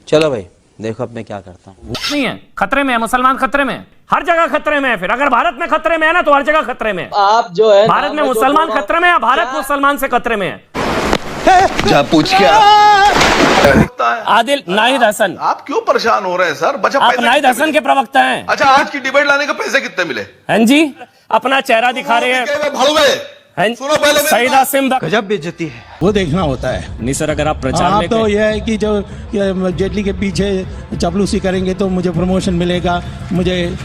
चलो भाई देखो अब मैं क्या करता हूँ। नहीं है, खतरे में है, मुसलमान खतरे में है, हर जगह खतरे में है। फिर अगर भारत में खतरे में है ना तो हर जगह खतरे में है। आप जो है भारत में मुसलमान खतरे में है, भारत मुसलमान से खतरे में है। जा पूछ क्या आदिल नाहिद हसन, आप क्यों परेशान हो रहे हैं सर? बचा आप नाहिद हसन के प्रवक्ता हैं। अच्छा, आज की डिबेट लाने के पैसे कितने मिले? हैं जी, अपना चेहरा दिखा रहे हैं। सुनो पहले सईद आसिम गजब बेइज्जती है, वो देखना होता है। नहीं सर, अगर आप प्रचार आप में तो यह है कि जो जेटली के पीछे चपलूसी करेंगे तो मुझे प्रमोशन मिलेगा, मुझे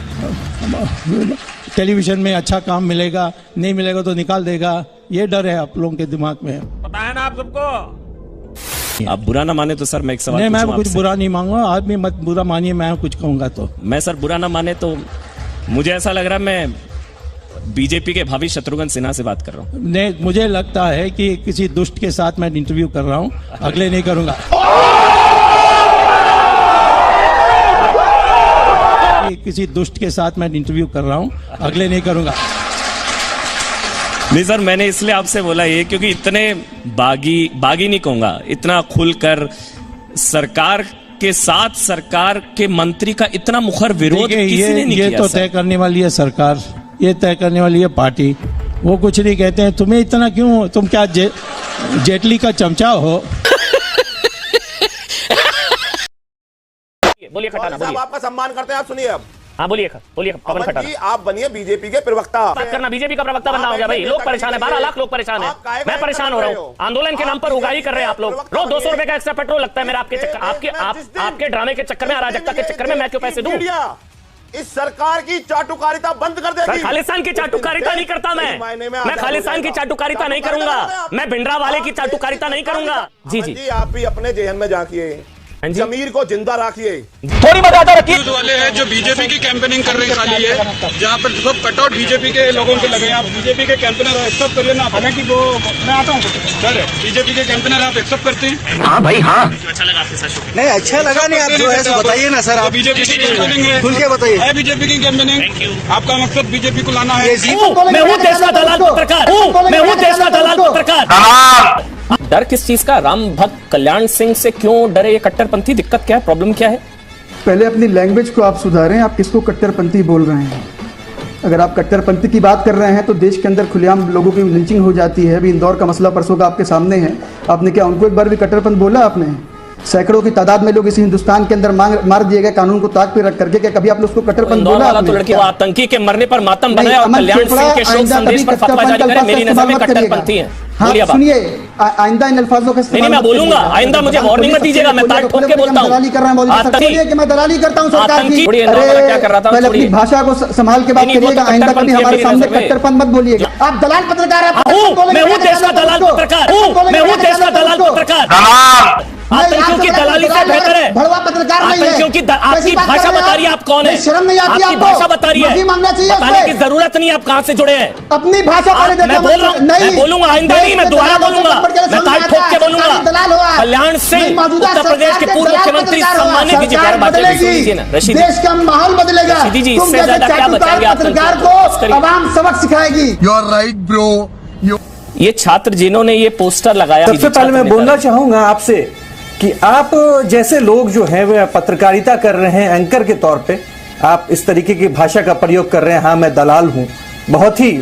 टेलीविजन में अच्छा काम मिलेगा, नहीं मिलेगा तो निकाल देगा, ये डर है आप लोगों के दिमाग में। पता है ना आप सबको। आप बुरा ना माने तो सर मैं एक सवाल नहीं, मैं कुछ आपसे। बुरा नहीं मांगूंगा, आदमी मत बुरा मानिए, मैं कुछ कहूंगा तो। मैं सर बुरा ना माने तो मुझे ऐसा लग रहा है मैं बीजेपी के भावी शत्रुघ्न सिन्हा से बात कर रहा हूँ। नहीं, मुझे लगता है कि किसी दुष्ट के साथ मैं इंटरव्यू कर रहा हूँ, अगले नहीं करूंगा। किसी दुष्ट के साथ मैं इंटरव्यू कर रहा हूँ, अगले नहीं करूंगा। नहीं सर, मैंने इसलिए आपसे बोला ये क्योंकि इतने बागी नहीं कहूंगा, इतना खुलकर सरकार के साथ सरकार के मंत्री का इतना मुखर विरोध किसी ने नहीं ये किया। तो तय करने वाली है सरकार, ये तय करने वाली है पार्टी, वो कुछ नहीं कहते हैं। तुम्हें इतना क्यों, तुम क्या जेटली का चमचा हो? बोलिए खटाना, बोलिए। आपका सम्मान करते हैं, आप सुनिए अब। हाँ बोलिए पवन अमन खटाना। जी, आप बनिए बीजेपी के प्रवक्ता। बात करना, बीजेपी का प्रवक्ता बनना हो गया भाई। लोग परेशान है, 12 लाख लोग परेशान है, मैं परेशान हो रहा हूँ। आंदोलन के नाम पर उगाही कर रहे हैं आप लोग। रोज 200 रुपए का एक्स्ट्रा पेट्रोल लगता है मेरा आपके चक्कर, आपके ड्रामे के चक्कर में, अराजकता के चक्कर में मैं क्यों पैसे दूं? इस सरकार की चाटुकारिता बंद कर देगी। खालिस्तान की चाटुकारिता नहीं करता मैं खालिस्तान की चाटुकारिता नहीं करूंगा, मैं भिंडरा वाले की चाटुकारिता नहीं करूंगा। जी जी, आप भी अपने जेहन में झांकिए, जमीर को जिंदा रखिए। थोड़ी मर्यादा रखिए। वाले हैं जो बीजेपी की कैंपेनिंग कर रहे हैं खाली है, जहाँ पर सब कटआउट बीजेपी के लोगों के लगे हैं। आप बीजेपी के कैंपेनर एक्सेप्ट करिए ना, हालांकि वो मैं आता हूँ सर, बीजेपी के कैंपेनर आप एक्सेप्ट करते हैं? हाँ भाई हाँ, अच्छा लगा आपके साथ? नहीं अच्छा लगा नहीं, आप जो है सो बताइए ना सर, आप बीजेपी की कैंपेनिंग है, खुल के बताइए। है बीजेपी की कैंपेनिंग, आपका मकसद बीजेपी को लाना है। मैं हूँ देश का दलाल पत्रकार, मैं हूँ देश का दलाल पत्रकार। डर किस चीज का? राम भक्त कल्याण सिंह से क्यों डरे ये कट्टरपंथी? दिक्कत क्या है, प्रॉब्लम क्या है? पहले अपनी लैंग्वेज को आप सुधारें, आप किसको कट्टरपंथी बोल रहे हैं? अगर आप कट्टरपंथी की बात कर रहे हैं तो देश के अंदर खुलेआम लोगों की लिंचिंग हो जाती है। अभी इंदौर का मसला परसों का आपके सामने है, आपने क्या उनको एक बार भी कट्टरपंथ बोला? आपने सैकड़ों की तादाद में लोग इस हिंदुस्तान के अंदर मार दिए गए कानून को ताक पे रख करके, क्या कभी आपने उसको कट्टरपंथ बोला? तो लड़की वो आतंकी के मरने पर मातम बनाया और कल्याण सिंह के शोक संदेश पर फतवा जारी करे, मेरी नजर में कट्टरपंथी है। हाँ सुनिए, आइंदा इन अल्फाजों का नहीं, मैं बोलूंगा, आइंदा मुझे वार्निंग मत दीजिएगा, मैं ताक ठोक के बोलता हूं। दलाली कर रहे हैं मोदी साहब, कि मैं दलाली करता हूं सरकार की। क्या कर रहा था? पहले अपनी भाषा को संभाल के बात करिएगा, आइंदा कभी हमारे सामने कट्टरपंथ मत बोलिएगा। आप दलाल पत्रकार हैं। मैं हूं देश का दलाल पत्रकार, मैं हूं देश का दलाल पत्रकार। आतंकियों की दलाली से बेहतर है भड़वा पत्रकार नहीं है। आतंकियों की आपकी भाषा बता रही है, आप कौन है? शर्म नहीं आती आपकी भाषा बता रही है, बताने की जरूरत नहीं, आप कहां से जुड़े हैं? अपनी भाषा मैं बोल रहा हूं, मैं बोलूंगा, आइंदा नहीं, मैं दोबारा बोलूंगा, मैं ताक ठोक के बोलूंगा। कल्याण सिंह उत्तर प्रदेश के पूर्व मुख्यमंत्री, सम्मानित कीजिए ना रशीद। देश का माहौल बदलेगा, जी, इससे ज्यादा क्या बचाएंगे आप? पत्रकार को आवाम सबक सिखाएगी। You are right bro. ये छात्र जिन्होंने ये पोस्टर लगाया, सबसे पहले मैं बोलना चाहूंगा आपसे कि आप जैसे लोग जो हैं वे पत्रकारिता कर रहे हैं एंकर के तौर पे, आप इस तरीके की भाषा का प्रयोग कर रहे हैं। हाँ, मैं दलाल हूं, बहुत ही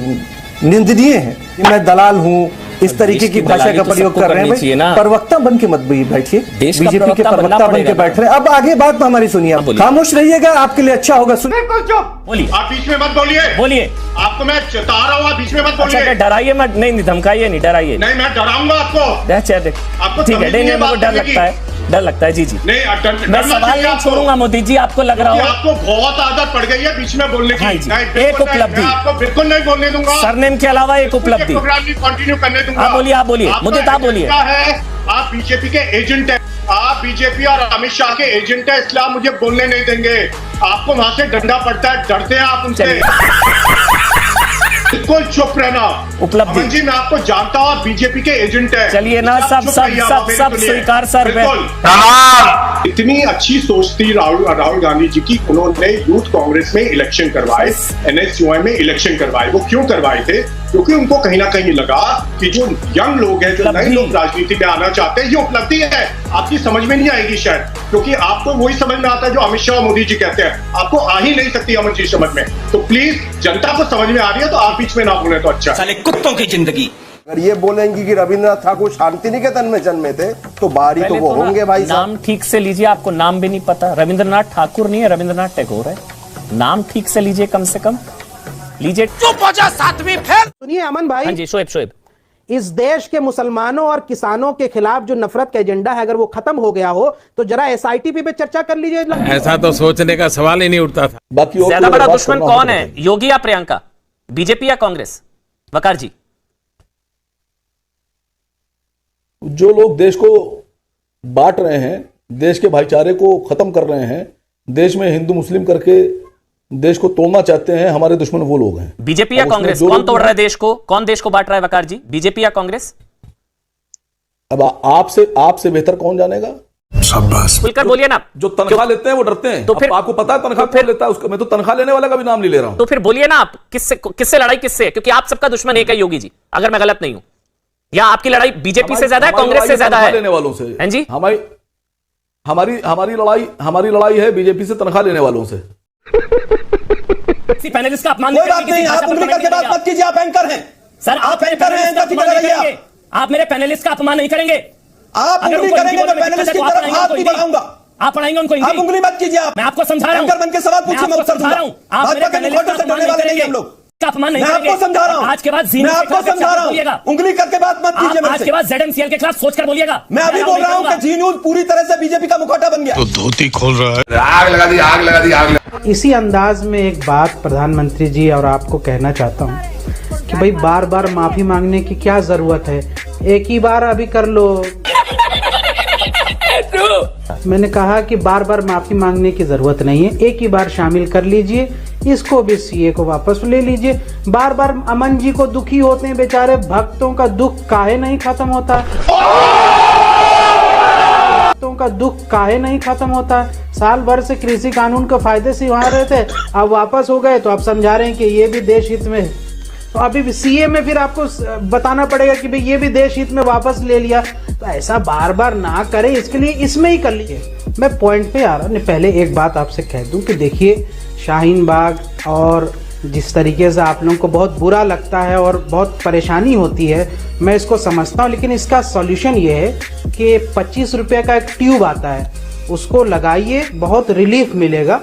निंदनीय है कि मैं दलाल हूं, इस तरीके की भाषा का प्रयोग कर रहे हैं। भाई प्रवक्ता बन के मत बैठिए, बीजेपी के प्रवक्ता बन के बैठ रहे हैं। अब आगे बात तो हमारी सुनिए, खामोश रहिएगा, आपके लिए अच्छा होगा। बिल्कुल चुप, बोलिए, आप बीच में मत बोलिए। आपको मैं चेता रहा हूँ, आप बीच में मत बोलिए। डराइए मत, नहीं धमकाइए नहीं, डराइए नहीं, मैं डराऊंगा आपको। ठीक है, नहीं मुझे डर लगता है। जी मैं सवाल नहीं छोड़ूंगा मोदी जी, आपको लग रहा हो आपको बहुत आदत पड़ गई है बीच में बोलने की। एक उपलब्धि आपको बिल्कुल नहीं बोलने दूंगा, सरनेम के अलावा एक उपलब्धि कंटिन्यू करने दूंगा। आप बोलिए मुझे आप बोलिए। आप बीजेपी के एजेंट है, आप बीजेपी और अमित शाह के एजेंट है, इसलिए आप मुझे बोलने नहीं देंगे। आपको वहां से डंडा पड़ता है, डरते हैं आप उनसे। बिल्कुल चुप रहना। उपलब्धि जी, मैं आपको जानता हूँ, आप बीजेपी के एजेंट है। चलिए ना, सब स्वीकार सर। बिल्कुल इतनी अच्छी सोच थी राहुल गांधी जी की, उन्होंने यूथ कांग्रेस में इलेक्शन करवाए, NSUI में इलेक्शन करवाए। वो क्यों करवाए थे? क्योंकि उनको कहीं ना कहीं लगा कि जो यंग लोग हैं, जो नए लोग राजनीति में आना चाहते हैं, ये उपलब्धि है। आपकी समझ में नहीं आएगी शायद, क्योंकि आपको वही समझ में आता है जो अमित शाह मोदी जी कहते हैं, आपको आ ही नहीं सकती अमित जी समझ में। तो प्लीज, जनता को समझ में आ रही है तो आप बीच में ना बोले तो अच्छा। साले कुत्तों की जिंदगी। अगर ये बोलेंगी कि रविंद्रनाथ ठाकुर शांति निकेतन में जन्मे थे तो बाहरी तो वो होंगे भाई साहब। नाम ठीक से लीजिए, आपको नाम भी नहीं पता। रविंद्रनाथ ठाकुर नहीं है, रविंद्रनाथ टैगोर है। नाम ठीक से लीजिए, कम से कम लीजिए। चुप हो जा, सातवीं फेल। सुनिए अमन भाई। हाँ जी, शोएब। इस देश के मुसलमानों और किसानों के खिलाफ जो नफरत का एजेंडा है, अगर वो खत्म हो गया हो तो जरा SITP पे चर्चा कर लीजिए। ऐसा तो सोचने का सवाल ही नहीं उठता था। बाकी ज्यादा बड़ा दुश्मन कौन है, योगी या प्रियंका, बीजेपी या कांग्रेस? वकार जी। जो लोग देश को बांट रहे हैं, देश के भाईचारे को खत्म कर रहे हैं, देश में हिंदू मुस्लिम करके देश को तोड़ना चाहते हैं, हमारे दुश्मन वो लोग हैं। बीजेपी या कांग्रेस? कौन तोड़ रहा है देश को? कौन देश को बांट रहा है वकार जी, बीजेपी या कांग्रेस? अब आपसे बेहतर कौन जानेगा? शाबाश। खुलकर बोलिए ना। जो तनख्वाह लेते हैं वो डरते हैं। तो फिर आपको पता है तनख्वाह कौन लेता है उसका? मैं तो तनख्वाह लेने वाला का भी नाम नहीं ले रहा हूं। तो फिर बोलिए ना, आप किससे लड़ाई किससे? क्योंकि आप सबका दुश्मन एक है, योगी जी, अगर मैं गलत नहीं हूं। या आपकी लड़ाई बीजेपी से ज्यादा है, कांग्रेस से ज्यादा है? लेने वालों से। हैं जी? हमारी लड़ाई है बीजेपी से, तनख्वाह लेने वालों से। पैनलिस्ट का अपमान कोई बात नहीं, आप उंगली करके बात मत कीजिए, आप एंकर हैं सर। आप एंकर हैं, आप मेरे पैनलिस्ट का अपमान नहीं करेंगे। आप उंगली करेंगे तो पैनलिस्ट की तरफ हाथ नहीं बढ़ाऊंगा। आप पढ़ाएंगे उनको, आप उंगली मत कीजिए। मैं आपको समझा रहा हूं। एंकर बन के सवाल पूछिए, मैं उत्तर दूंगा। आप मेरे पैनलिस्ट से डरने वाले नहीं हम लोग। अपमान नहीं, मैं आपको समझा रहा हूं। आज के बाद मैं आपको समझा रहा हूं, उंगली करके बात मत कीजिए। आज के बाद ZMCL के खिलाफ सोचकर बोलिएगा। मैं अभी बोल रहा हूं कि जी न्यूज पूरी तरह से बीजेपी का मुखौटा बन गया। तो धोती खोल रहा है। आग लगा दी, आग लगा दी, आग लगा। इसी अंदाज में एक बात प्रधानमंत्री जी और आपको कहना चाहता हूं कि भाई बार बार माफी मांगने की क्या जरूरत है, एक ही बार अभी कर लो। मैंने कहा कि बार बार माफी मांगने की जरूरत नहीं है, एक ही बार शामिल कर लीजिए, इसको भी CA को वापस ले लीजिए। बार बार अमन जी को दुखी होते हैं बेचारे, भक्तों का दुख काहे नहीं खत्म होता? भक्तों का दुख काहे नहीं खत्म होता? साल भर से कृषि कानून के फायदे से वहां रहे थे, अब वापस हो गए तो आप समझा रहे हैं कि ये भी देश हित में है। तो अभी भी CA में फिर आपको बताना पड़ेगा कि भाई ये भी देश हित में वापस ले लिया। तो ऐसा बार बार ना करें, इसके लिए इसमें ही कर लीजिए। मैं पॉइंट पे आ रहा हूँ। पहले एक बात आपसे कह दूं कि देखिए, शाहीन बाग और जिस तरीके से आप लोगों को बहुत बुरा लगता है और बहुत परेशानी होती है, मैं इसको समझता हूँ, लेकिन इसका सॉल्यूशन ये है कि 25 रुपये का एक ट्यूब आता है, उसको लगाइए, बहुत रिलीफ मिलेगा।